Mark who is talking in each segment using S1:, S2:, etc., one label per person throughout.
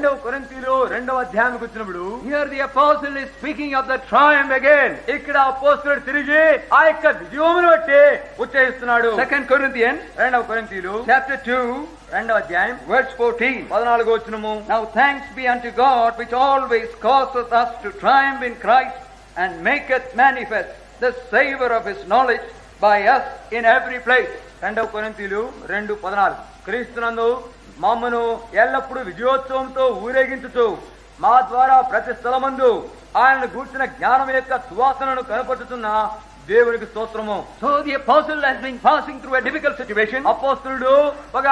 S1: రెండవ కొరింథీయులు రెండవ అధ్యాయానికి వచ్చినప్పుడు
S2: here the apostle is speaking of the triumph again.
S1: ఇక్కడ అపోస్తలుడు తిరిగి ఆ యొక్క విజయమును బట్టి ఉచ్చరిస్తున్నాడు.
S2: 2 Corinthians
S1: రెండవ కొరింథీయులు
S2: chapter 2
S1: రెండవ అధ్యాయం
S2: verse 14.
S1: 14వ వచనము.
S2: Now thanks be unto God which always causeth us to triumph in Christ and maketh manifest the savor of his knowledge by us in every place.
S1: రెండవ కొరింథీయులు 2:14. క్రీస్తునందు మమ్మను ఎల్లప్పుడూ విజయోత్సవంతో ఊరేగించుచు మా ద్వారా ప్రతి స్థలమందు ఆయనను గూర్చిన జ్ఞానం యొక్క సువాసనను కనపరుచుతున్న దేవునికి స్తోత్రము.
S2: So the apostle has been passing through a difficult situation.
S1: అపోస్తలుడు ఒక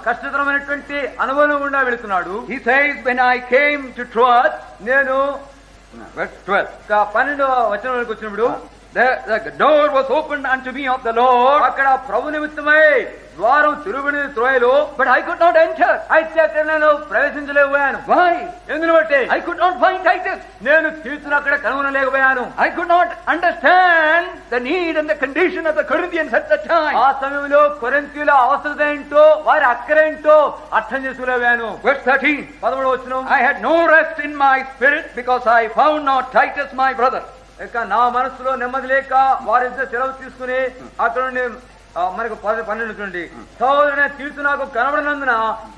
S1: కష్టతరమైనటువంటి అనుభవం గుండా వెళుతున్నాడు.
S2: He says, when I came to Troas,
S1: నేను
S2: verse 12,
S1: 12వ వచనంలోకి వచ్చినప్పుడు
S2: the door was opened unto me of the Lord,
S1: అక్కడ ప్రభు నిమిత్తమై ద్వారం తిరుగుబడిన త్రోయలో,
S2: but I could not enter.
S1: అయితే అక్కడ నేను ప్రవేశించలేకపోయాను.
S2: Why?
S1: ఎందును బట్టి
S2: I could not find Titus.
S1: నేను తీర్చును అక్కడ కనుగొనలేకపోయాను.
S2: I could not understand the need and the condition of the Corinthians at the time.
S1: ఆ సమయంలో కొరింథీయుల అవసరత ఏంటో వారి అక్కరేంటో అర్థం చేసుకోలేకపోయాను.
S2: Verse 13,
S1: 13వ వచనం.
S2: I had no rest in my spirit because I found not Titus my brother.
S1: ఇక నా మనసులో నెమ్మది లేక వారిద్దరు సెలవు తీసుకుని అక్కడ నుండి మనకు 12 చూడండి. సోదరుని తీర్చు నాకు కనబడినందున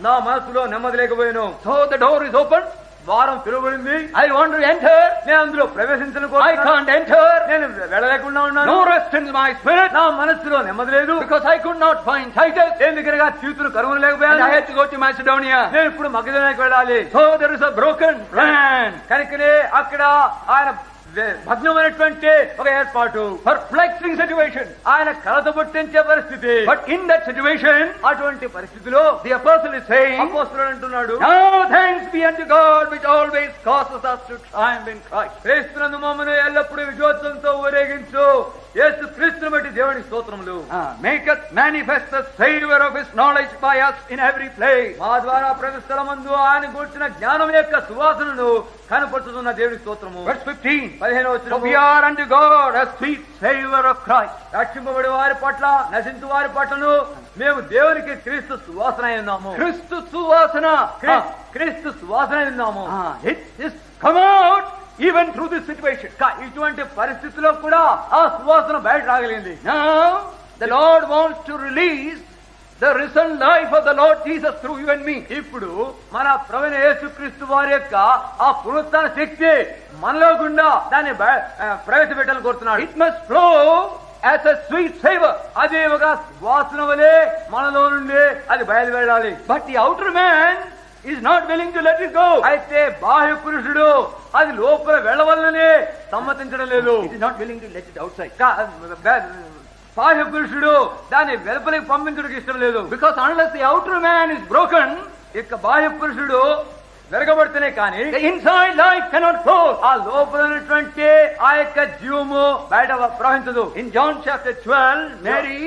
S1: నా మనసులో నెమ్మది లేకపోయాను.
S2: So the door is open.
S1: ద్వారం తిరగబడింది.
S2: I want to enter.
S1: నేను అందులో ప్రవేశించను.
S2: I can't enter.
S1: నేను వెళ్ళలేకుండా ఉన్నాను.
S2: No rest in my spirit.
S1: నా మనసులో నెమ్మది లేదు.
S2: Because I could not find Titus.
S1: ఎందుకనగా తీర్చును కనుగొనలేకపోయాను.
S2: I had to go to Macedonia.
S1: నేను ఇప్పుడు మగధోనికి వెళ్ళాలి.
S2: So there is a broken plan.
S1: కనుకనే అక్కడ ఆయన భగ్నమైనటువంటి ఒక ఏర్పాటు,
S2: Perplexing situation.
S1: ఆయన కలత పుట్టించే పరిస్థితి.
S2: But in that situation,
S1: అటువంటి పరిస్థితిలో
S2: the apostle is saying,
S1: అపోస్తలుడు అంటున్నాడు,
S2: now thanks be unto God which always causes us to triumph in Christ.
S1: క్రీస్తునందు మమ్మను ఎల్లప్పుడూ విజయోత్సవంతో ఊరేగించు యేసు క్రీస్తును బట్టి దేవుని స్తోత్రములు.
S2: Maketh manifest the savor of his knowledge by us in every place.
S1: మా ద్వారా ప్రతి స్థలమందు ఆయన గూర్చిన జ్ఞానం యొక్క సువాసనను కనపరుచుతున్న దేవుని స్తోత్రము.
S2: Verse 15,
S1: 15వ
S2: so
S1: వచనము.
S2: we are unto God a sweet savor of Christ.
S1: రక్షింపబడి వారి పట్ల నశించు వారి పట్లను మేము దేవునికి క్రీస్తు సువాసన అయి ఉన్నాము.
S2: Christu suvasana.
S1: క్రీస్తు సువాసన అయి ఉన్నాము.
S2: It is come out even through this situation.
S1: ఇటువంటి పరిస్థితిలో కూడా ఆ సువాసన బయట రాగలిగింది.
S2: Now the Lord wants to release the risen life of the Lord Jesus through you and me.
S1: ఇప్పుడు మన ప్రభువైన యేసుక్రీస్తు వారి యొక్క ఆ పునరుత్థాన శక్తి మనలో గుండా దాన్ని ప్రవేశపెట్టాలని కోరుతున్నాడు.
S2: It must flow as a sweet savor.
S1: అది ఒక వాసన వలె మనలో నుండి అది బయలువెళ్ళాలి.
S2: But the outer man is not willing to let it go.
S1: అయితే బాహ్య పురుషుడు అది లోపల వెళ్ళవలనే సమ్మతించడం లేదు.
S2: He is not willing to let it outside.
S1: బాహ్య పురుషుడు దాన్ని వెలుపలికి పంపించడానికి ఇష్టం లేదు.
S2: Because unless the outer man is broken,
S1: ఇక బాహ్య పురుషుడు వెరగబడితేనే కానీ
S2: the inside life cannot flow.
S1: ఆ లోపల ఉన్నటువంటి ఆ యొక్క జీవము బయట ప్రవహించదు.
S2: In John chapter 12, Mary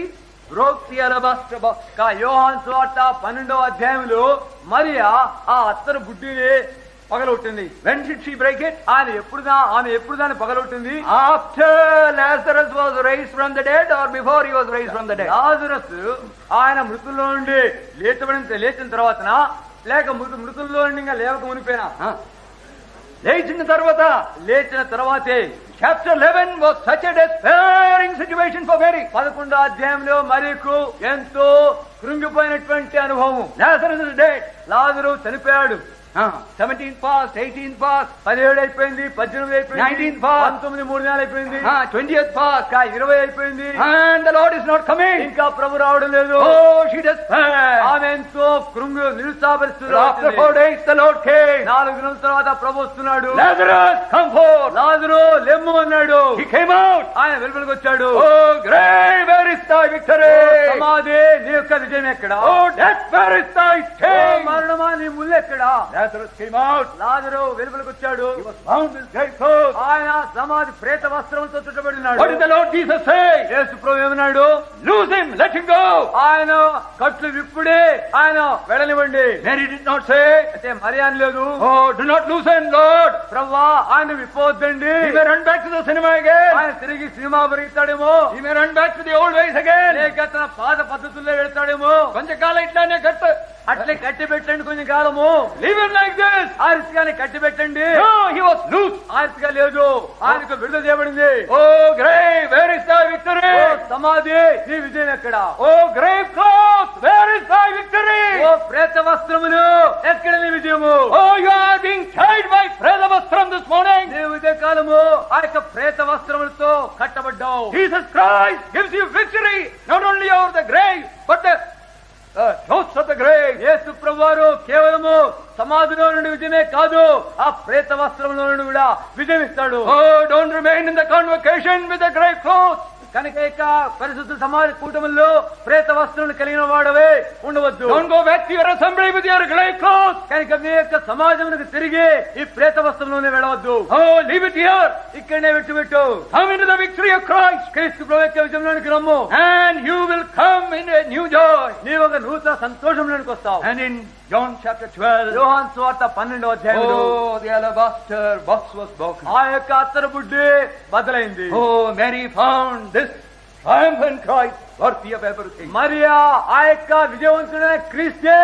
S2: broke the alabaster box.
S1: యోహాను సువార్త 12వ అధ్యాయంలో మరియా ఆ అత్తరు బుడ్డిని పగలొట్టింది.
S2: When did she break it?
S1: ఆమె ఎప్పుడు దాన్ని పగలొట్టింది?
S2: After Lazarus was raised from the dead or before he was raised from the dead?
S1: Lazarus ఆయన మృతుల్లో నుండి లేచిన తర్వాతనా లేక మృతుల్లో నుండి ఇంకా లేవక మునిపోయినా? లేచిన తర్వాతే.
S2: Chapter 11 was such a despairing situation for Mary.
S1: 11వ అధ్యాయంలో మరియకు ఎంతో కృంగిపోయినటువంటి అనుభవం.
S2: Lazarus is dead.
S1: లాజరు చనిపోయాడు.
S2: 17th past, 18th past,
S1: 17 అయిపోయింది, 18 అయిపోయింది,
S2: 19th past,
S1: 19 3 నెలలు అయిపోయింది,
S2: 20th past,
S1: 20 అయిపోయింది,
S2: and the Lord is not coming.
S1: ఇంకా ప్రభు రావడం లేదు.
S2: Oh, she despaired.
S1: ఆమె ఎంతో నిరుత్సాహపరుస్తుంది.
S2: After 4 days the Lord came.
S1: 4 దినాల తర్వాత ప్రభు వస్తున్నాడు.
S2: Lazarus, come forth.
S1: లాజరు లెమ్ము అన్నాడు.
S2: He came out.
S1: ఆయన వెలుపలికి వచ్చాడు.
S2: Oh, grave, where is thy victory?
S1: సమాధి నీ యొక్క విజయం ఎక్కడ?
S2: Oh, death, where is thy sting?
S1: మరణమా నీ ముళ్ళు ఎక్కడ?
S2: Lazarus came out.
S1: లాజరు వెలుపలికి వచ్చాడు.
S2: He was bound with grave clothes.
S1: ఆయన సమాధి ప్రేత వస్త్రంతో చుట్టబడినాడు.
S2: What did the Lord Jesus say?
S1: యేసు ప్రభు ఏమన్నాడు?
S2: Loose him, let him go.
S1: ఆయన కట్లు విప్పుడే ఆయన వెళ్ళనివ్వండి.
S2: Mary did not say,
S1: అయితే మరి అనలేదు,
S2: oh, do not loosen, Lord.
S1: ప్రభువా ఆయన విప్పవద్దండి.
S2: He may run back to the cinema again.
S1: ఆయన తిరిగి cinema పరిగెత్తాడేమో.
S2: He may run back to the old ways again.
S1: లేక తన పాత పద్ధతుల్లో వెళ్తాడేమో.
S2: కొంచెకాలం ఇట్లానే కట్టు.
S1: అట్లే కట్టి పెట్టండి కొంచెం కాలము.
S2: Leave him like this.
S1: ఆ రీతిగానే కట్టి పెట్టండి.
S2: No, he was loose.
S1: ఆ రీతిగా లేదు, ఆయనకు విడుదల చేయబడింది.
S2: Oh grave, where is thy victory?
S1: ఓ సమాధి, నీ విజయం ఎక్కడ?
S2: Oh grave cloth, where is thy victory?
S1: ఓ ప్రేత వస్త్రములు, ఎక్కడ నీ విజయము?
S2: Oh, you are being tied by Preta Vastram this morning.
S1: నీ ఉదయ కాలము ఆ యొక్క ప్రేత వస్త్రములతో కట్టబడ్డావు.
S2: Jesus Christ gives you victory not only over the grave, but the ghosts of the grave.
S1: యేసు ప్రభువారు కేవలము సమాధిలో నుండి విజయమే కాదు, ఆ ప్రేత వస్త్రంలో నుండి కూడా విజయం ఇస్తాడు.
S2: Oh, don't remain in the convocation with the grave clothes.
S1: కనుక ఇక పరిశుద్ధ సమాజ కూటమిలో ప్రేత వస్త్రాలు కలిగిన వాడవే ఉండవద్దు.
S2: Don't go back to your assembly with your grave clothes.
S1: కనుక మీ యొక్క సమాజమునకు తిరిగి ఈ ప్రేత వస్త్రంలోనే వెళ్ళవద్దు.
S2: Oh, leave it here.
S1: ఇక్కడనే విట్టుబెట్టు.
S2: Come into the victory of Christ,
S1: క్రీస్తు ప్రభు యొక్క విజయంలోనికి రమ్ము.
S2: and you will come in a new joy.
S1: నీవు ఒక నూతన సంతోషంలోనికి వస్తావు.
S2: And in John chapter 12,
S1: యోహాను సువార్త 12వ అధ్యాయంలో
S2: oh, the alabaster box was broken.
S1: ఆ యొక్క అత్తరు బుడ్డి బదలైంది.
S2: Oh, Mary found this triumphant Christ worthy of everything.
S1: Mariya ఆ యొక్క విజయవంతుడైన క్రీస్తే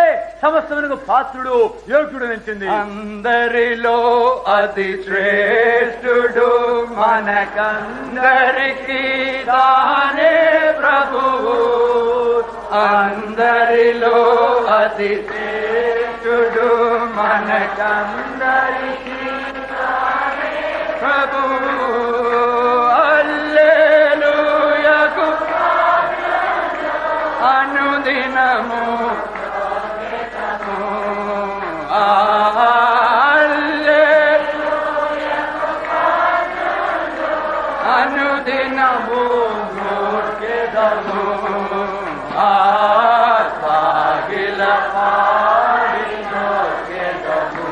S1: సమస్తమునకు పాత్రుడు, యోగ్యుడు నిలిచింది.
S2: అందరిలో అతి శ్రేష్ఠుడు మనకందరికీ తానే ప్రభువు. అందరిలో అతి శ్రేష్ఠుడు మనకందరికీ తానే ప్రభువు. హల్లెలూయకు అనుదినము అనుదినము మూర్ఖెదము సాగిల పాడి నోకెదము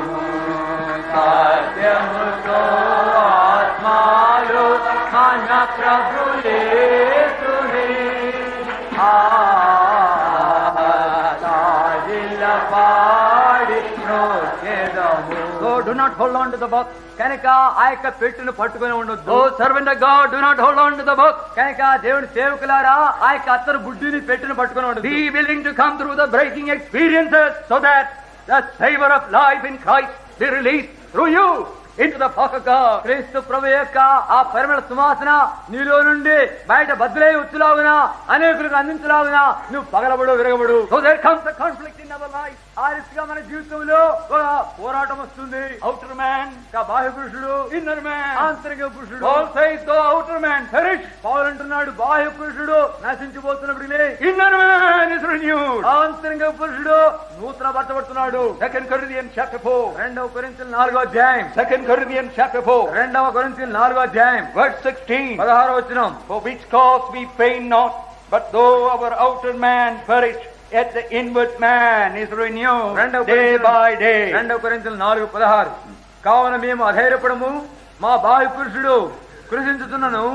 S2: సాధ్యముతో ఆత్మాలు మన ప్రభులేసునే
S1: So do not hold on to the box. కనుక ఆ యొక్క పెట్టెను పట్టుకొని ఉండొద్దు.
S2: Oh, servant of God, do not hold on to the box.
S1: కనుక దేవుని సేవకులారా ఆ యొక్క అత్తరు బుడ్డిని పెట్టెను పట్టుకొని ఉండొద్దు.
S2: Be willing to come through the breaking experiences so that the savor of life in Christ be released through you into the flock of God.
S1: క్రీస్తు ప్రభు యొక్క ఆ పరిమళ సువాసన నీలో నుండి బయట బద్దలై వచ్చులాగునా, అనేకులకు అందించలాగునా నువ్వు పగలబడు, విరగబడు.
S2: So there comes a conflict in our life.
S1: ఆ రీతిగా మన జీవితంలో ఒక పోరాటం వస్తుంది.
S2: Outer man,
S1: బాహ్య పురుషుడు,
S2: inner man.
S1: ఆంతరిక పురుషుడు.
S2: Paul says, though outer man perish,
S1: పౌలు అంటున్నాడు బాహ్య పురుషుడు నశించిపోతున్నప్పుడు
S2: inner man is renewed.
S1: ఆంతరిక పురుషుడు నూతన పరచబడుతున్నాడు.
S2: 2 Corinthians chapter 4.
S1: 2 కొరింథీయుల 4వ అధ్యాయం.
S2: 2 Corinthians chapter 4.
S1: 2 కొరింథీయుల 4వ అధ్యాయం
S2: Verse 16.
S1: 16వ వచనం.
S2: For which cause we faint not, but though our outer man perish, yet the inward man is renewed day by day.
S1: 2 కొరింథీయుల 4:16. కావున మేము అధైర్యపడము, మా బాహ్య పురుషుడు కృషించుతున్నను,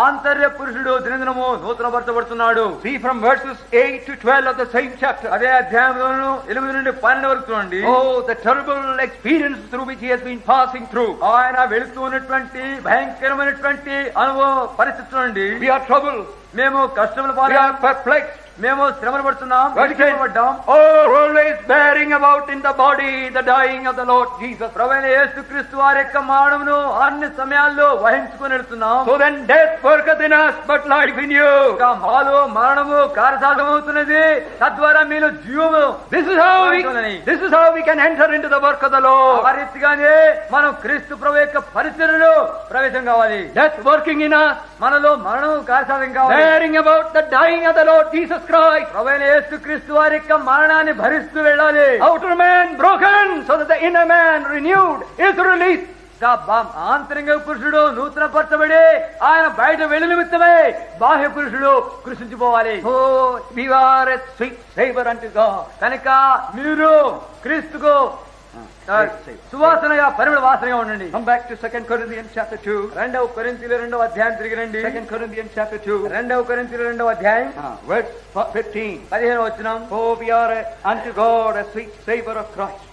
S1: ఆంతర్య పురుషుడు దినదినము నూతనపరచబడుతున్నాడు.
S2: See from verses 8 to 12 of the same chapter.
S1: అదే అధ్యాయంలోను 8 నుండి 12 వరకు చూడండి.
S2: Oh, the terrible experience through which he has been passing through.
S1: ఆయన వెళుతూ ఉన్నటువంటి భయంకరమైనటువంటి అనుభవ పరిస్థితి చూడండి.
S2: We are troubled.
S1: మేము కష్టములు
S2: We
S1: పాలు,
S2: are perplexed.
S1: మేము శ్రమలు పడుతున్నాం,
S2: పడ్డాం. Oh, always bearing about in the body the dying of the Lord Jesus.
S1: ప్రభువైన యేసుక్రీస్తు వారి యొక్క మరణమును అన్ని సమయాల్లో వహించుకొని వెళ్తున్నాం.
S2: So then death worketh in us, but life in you.
S1: మాలో మరణము కార్యసాధమవుతున్నది, తద్వారా మీలో జీవము.
S2: This is how we can enter into the work of the Lord.
S1: ఆ రీతిగానే మనం క్రీస్తు ప్రభు యొక్క పరిచర్యలో ప్రవేశం కావాలి.
S2: Death working in us,
S1: మనలో మరణము కార్యసాధం కావాలి.
S2: bearing about the dying of the Lord Jesus Christ.
S1: ప్రభువైన యేసుక్రీస్తు వారి యొక్క మరణాన్ని భరిస్తూ వెళ్ళాలి.
S2: Outer man broken, so that the inner man renewed is released.
S1: ఆంతరిక పురుషుడు నూతన పరచబడి ఆయన బయట వెళ్ళు నిమిత్తమై బాహ్య పురుషుడు కృషించిపోవాలి.
S2: Oh, we are a sweet savor unto God.
S1: కనుక మీరు క్రీస్తుకు సువాసనగా పరిమళ వాసనగా ఉండండి.
S2: Come back to 2 Corinthians chapter 2.
S1: 2 కొరింథీయుల 2వ అధ్యాయం తిరిగి రండి.
S2: 2 Corinthians chapter 2.
S1: 2 కొరింథీయుల 2వ అధ్యాయం
S2: verse 15.
S1: 15వ వచనం.
S2: Oh, we are unto God a sweet savor of Christ.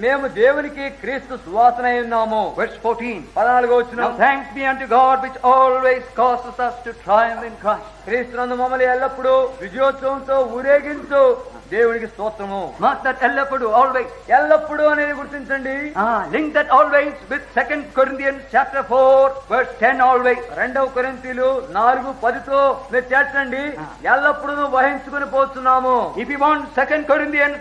S1: మేము దేవునికి క్రీస్తు సువాసన అయి ఉన్నాము.
S2: Verse 14.
S1: 14వ వచనం.
S2: Now thanks be unto God which always causes us to triumph in Christ.
S1: క్రీస్తునందు మమ్మల్ని ఎల్లప్పుడూ విజయోత్సవంతో ఊరేగించు దేవునికి స్తోత్రము.
S2: Mark that ఎల్లప్పుడు, always.
S1: ఎల్లప్పుడూ అనేది గుర్తించండి.
S2: Link that always with 2 Corinthians chapter 4 verse 10 always.
S1: 2 కొరింథీలు 4:10తో మీరు చేర్చండి. ఎల్లప్పుడూ వహించుకుని పోతున్నాము.
S2: If you want 2 Corinthians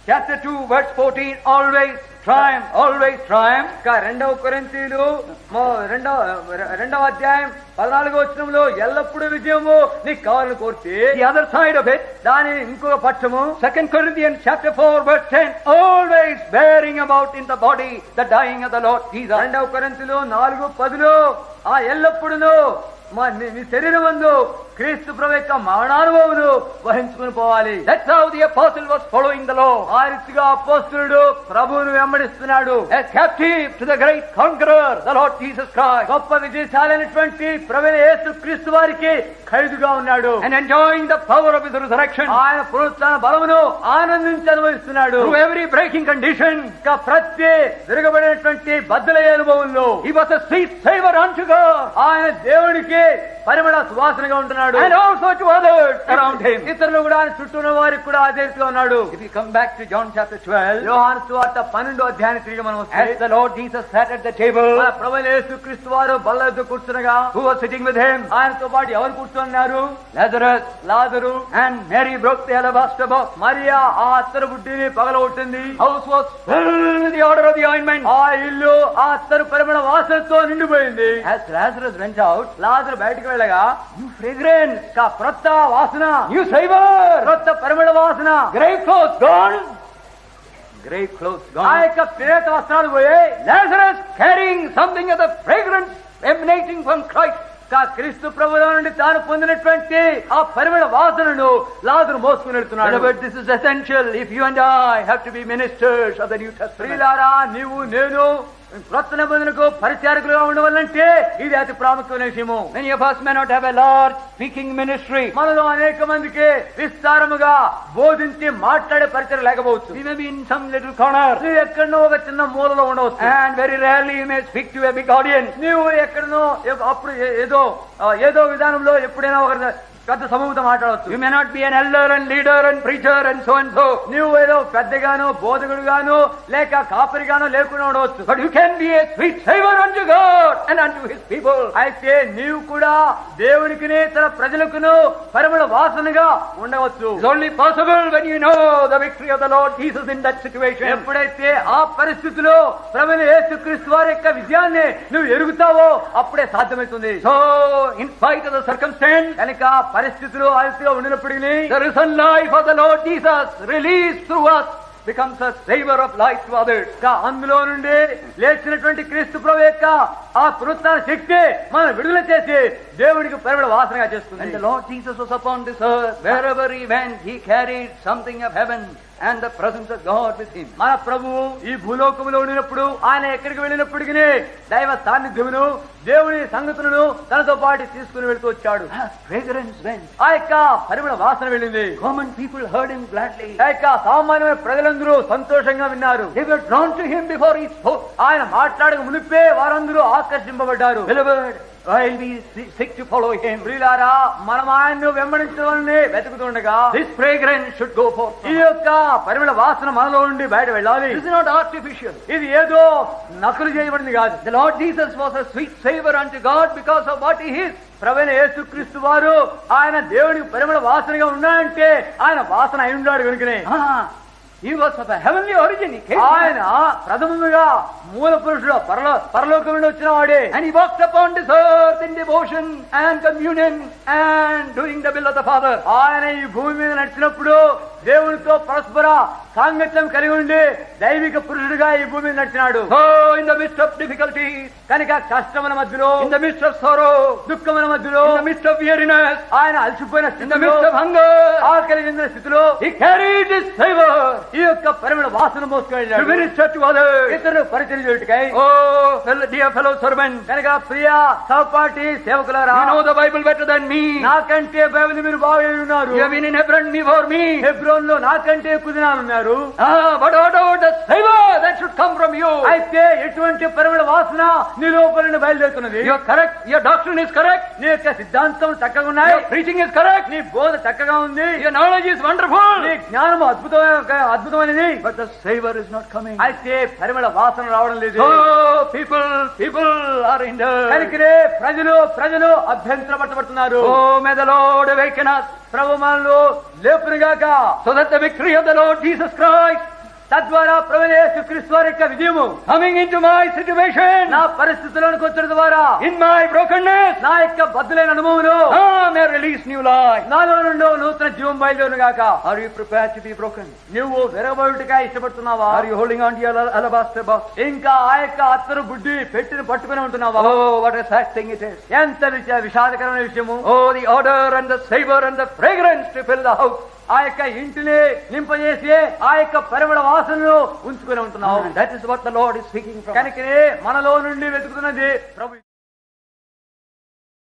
S2: chapter 2 verse 14 always triumph, always triumph.
S1: 2 కొరింథీలు 2వ అధ్యాయం 14వ వచనంలో ఎల్లప్పుడూ విజయము నీకు కావాలని కోరితే,
S2: The other side of it,
S1: దాని ఇంకొక పక్షము
S2: 2 Corinthians chapter 4 verse 10 always bearing about in the body the dying of the Lord Jesus.
S1: 2 కొరింథీలు 4:10లో ఆ ఎల్లప్పుడూ నీ శరీరమందు క్రీస్తు ప్రభు యొక్క మరణానుభవమును వహించుకుని పోవాలి.
S2: That's how the apostle was following the law.
S1: ఆ రీతిగా అపోస్తలుడు ప్రభువును వెంబడిస్తున్నాడు.
S2: As captive to the great conqueror, the Lord Jesus Christ.
S1: గొప్ప విజయశాలైనటువంటి ప్రభువైన యేసుక్రీస్తు వారికి ఖైదుగా ఉన్నాడు.
S2: And enjoying the power of his resurrection.
S1: ఆయన పునరుత్థాన బలమును ఆనందించి అనుభవిస్తున్నాడు.
S2: Through every breaking condition.
S1: ప్రతి విరగబడినటువంటి బద్దలయ్యే అనుభవంలో
S2: He was a sweet savor unto God.
S1: ఆయన దేవుడికి పరిమళ సువాసనగా ఉంటున్నాడు.
S2: And also to others around him.
S1: ఇతరులు కూడా ఆయన చుట్టూ ఉన్న వారికి కూడా అదే రీతిగా ఉన్నాడు.
S2: If you come back to John chapter 12,
S1: యోహాను సువార్త 12వ అధ్యాయానికి తిరిగి మనం వస్తే,
S2: as the Lord Jesus sat at the table,
S1: మన ప్రభువైన యేసుక్రీస్తు వారు బల్ల యొద్ద కూర్చునగా
S2: who was sitting with him?
S1: ఆయనతో పాటు ఎవరు కూర్చున్నారు?
S2: Lazarus.
S1: Lazarus.
S2: And Mary broke the alabaster box.
S1: Mariya ఆ అత్తరు బుడ్డిని పగలగొట్టింది.
S2: House was filled with the odor of the ointment.
S1: ఆ ఇల్లు ఆ అత్తరు పరిమళ వాసనతో నిండిపోయింది.
S2: As Lazarus went out,
S1: లాజరు బయటికి వెళ్ళగా
S2: new fragrance,
S1: క్రొత్త వాసన,
S2: new savor,
S1: క్రొత్త పరిమళ వాసన,
S2: grave clothes gone, grave clothes
S1: ఆ
S2: gone.
S1: యొక్క ప్రేత వస్త్రాలు పోయాయి.
S2: Lazarus carrying something of the fragrance emanating from Christ.
S1: క్రీస్తు ప్రభువుల నుండి తాను పొందినటువంటి ఆ పరిమళ వాసనను లాజరు మోసుకుని వెళ్తున్నాడు.
S2: But this is essential if you and I have to be ministers of the New Testament.
S1: ప్రియులారా, నీవు నేను క్రొత్త నిబంధనకు పరిచారకులుగా ఉండవాలంటే ఇది అతి ప్రాముఖ్యమైన విషయము.
S2: Many of us may not have a large speaking ministry.
S1: మనలో అనేక మందికి విస్తారముగా బోధించి మాట్లాడే పరిచయం లేకపోవచ్చు.
S2: We may be in some little corner.
S1: నువ్వు ఎక్కడనో ఒక చిన్న మూలలో ఉండవచ్చు.
S2: And very rarely you may speak to a big audience.
S1: నీవు ఎక్కడనో అప్పుడు ఏదో విధానంలో ఎప్పుడైనా ఒక పెద్ద సమూహంతో మాట్లాడవచ్చు.
S2: You may not be an elder and leader and preacher and so and so.
S1: నీవు ఏదో పెద్దగాను బోధకుడుగాను లేక కాపరిగాను లేకుండా ఉండవచ్చు.
S2: But you can be a sweet savor unto God and unto his people.
S1: అయితే నీవు కూడా దేవునికి తన ప్రజలకును పరిమళ వాసనగా ఉండవచ్చు.
S2: It's only possible when you know the victory of the Lord Jesus in that situation.
S1: ఎప్పుడైతే ఆ పరిస్థితిలో ప్రభువైన యేసుక్రీస్తు వారి యొక్క విజయాన్ని నువ్వు ఎరుగుతావో అప్పుడే సాధ్యమవుతుంది.
S2: So in spite of the circumstance,
S1: కనుక పరిస్థితులు అలసిగా ఉండినప్పటికీ
S2: the risen life of the Lord Jesus released through us becomes a savor of life to others.
S1: అందులో నుండి లేచినటువంటి క్రీస్తు ప్రభు యొక్క ఆ పునరుత్థాన శక్తి మనం విడుదల చేసి దేవుడికి పరిమళ వాసనగా చేస్తుంది.
S2: And the Lord Jesus was upon this earth. Wherever he went, he carried something of heaven and the presence of God with him.
S1: మన ప్రభువు ఈ భూలోకములో ఉండినప్పుడు ఆయన ఎక్కడికి వెళ్ళినప్పటికీ దైవ సాన్నిధ్యమును దేవుని సంగతులను తనతో పాటు తీసుకుని వెళ్తూ వచ్చాడు.
S2: Fragrance went.
S1: ఆ యొక్క పరిమళ వాసన వెళ్ళింది.
S2: Common people heard him gladly.
S1: ఆ యొక్క సామాన్యమైన ప్రజలందరూ సంతోషంగా విన్నారు.
S2: They were drawn to him before he spoke.
S1: ఆయన మాట్లాడక మునిపే వారందరూ ఆకర్షింపబడ్డారు.
S2: Beloved, while we seek to follow him,
S1: ప్రియులారా, మనం ఆయన్ను వెంబడించవాలని వెతుకుతుండగా
S2: this fragrance should go forth.
S1: ఈ యొక్క పరిమళ వాసన మనలో నుండి బయట వెళ్ళాలి.
S2: This is not artificial.
S1: ఇది ఏదో నకలు చేయబడింది కాదు.
S2: The Lord Jesus was a sweet savor unto God because of what he is.
S1: ప్రభువైన యేసుక్రీస్తు వారు ఆయన దేవునికి పరిమళ వాసనగా ఉన్నాడంటే ఆయన వాసన అయి ఉన్నాడు కనుకనే.
S2: He was of a heavenly origin. He came.
S1: ఆయన ప్రథమముగా మూల పురుషుడు పరలోకం నుండి వచ్చిన వాడే.
S2: And he walked upon this earth in devotion and communion and doing the will of the Father.
S1: ఆయన ఈ భూమి మీద నడిచినప్పుడు దేవునితో పరస్పర సాంగత్యం కలిగి ఉండి దైవిక పురుషుడిగా ఈ భూమి మీద నడిచినాడు.
S2: So in the midst of difficulties,
S1: కనుక కష్టముల మధ్యలో,
S2: in the midst of sorrow,
S1: దుఃఖముల మధ్యలో,
S2: in the midst of weariness,
S1: ఆయన అలసిపోయిన
S2: in the midst of hunger,
S1: ఆకలి చెందిన స్థితిలో
S2: he carried his savor.
S1: ఈ యొక్క పరిమళ వాసన మోసుకెళ్ళాడు.
S2: To minister to others.
S1: ఇతరులు పరిచయం చేయుటకై.
S2: Oh, dear fellow servants,
S1: కనుక ప్రియ సహపాఠి సేవకులారా,
S2: you know the Bible better than me.
S1: నాకంటే బైబిల్ మీరు బాగా ఉన్నారు.
S2: You have been in Hebron before me.
S1: హెబ్రోను సంఘంలో నాకంటే ఎక్కువ దినాలు ఉన్నారు.
S2: But what about the savor that should come from you?
S1: అయితే ఎటువంటి పరిమళ వాసన నీ లోపల నుండి బయలుదేరుతున్నది?
S2: You are correct. Your doctrine is correct.
S1: నీ యొక్క సిద్ధాంతం చక్కగా ఉన్నాయి.
S2: Your preaching is correct.
S1: నీ బోధ చక్కగా ఉంది.
S2: Your knowledge is wonderful.
S1: నీ జ్ఞానం అద్భుతమైనది.
S2: But the savor is not coming.
S1: అయితే పరిమళ వాసన రావడం లేదు.
S2: So people are hindered.
S1: కనుకనే ప్రజలు అభ్యంతర పట్టబడుతున్నారు.
S2: Oh, may the Lord awaken us.
S1: ప్రభు మనలో లేపునుగాక.
S2: So that the victory of the Lord Jesus Christ
S1: తద్వారా ప్రభువైన యేసుక్రీస్తు వారి యొక్క విజయము
S2: coming into my situation,
S1: నా పరిస్థితుల్లోనికి వచ్చడం ద్వారా,
S2: in my brokenness,
S1: నా యొక్క బద్దులైన అనుభవంలో
S2: may release new life.
S1: నాలో నుండి నూతన జీవం బయలుదేరుగాక.
S2: Are you prepared to be broken?
S1: నువ్వు విరగబడుటగా ఇష్టపడుతున్నావా?
S2: Are you holding on to your alabaster box?
S1: ఇంకా ఆ యొక్క అత్తరు బుడ్డి పెట్టిని పట్టుకుని ఉంటున్నావా?
S2: Oh, what a sad thing it is.
S1: ఎంత విషాదకరమైన విషయము.
S2: Oh, the odor and the savor and the fragrance to fill the house.
S1: ఆ యొక్క ఇంటిని నింపజేసి ఆ యొక్క పరిమళ వాసనను ఉంచుకుని ఉంటున్నావు.
S2: That is what the Lord is speaking from.
S1: కనుకనే మనలో నుండి వెతుకుతున్నది ప్రభు.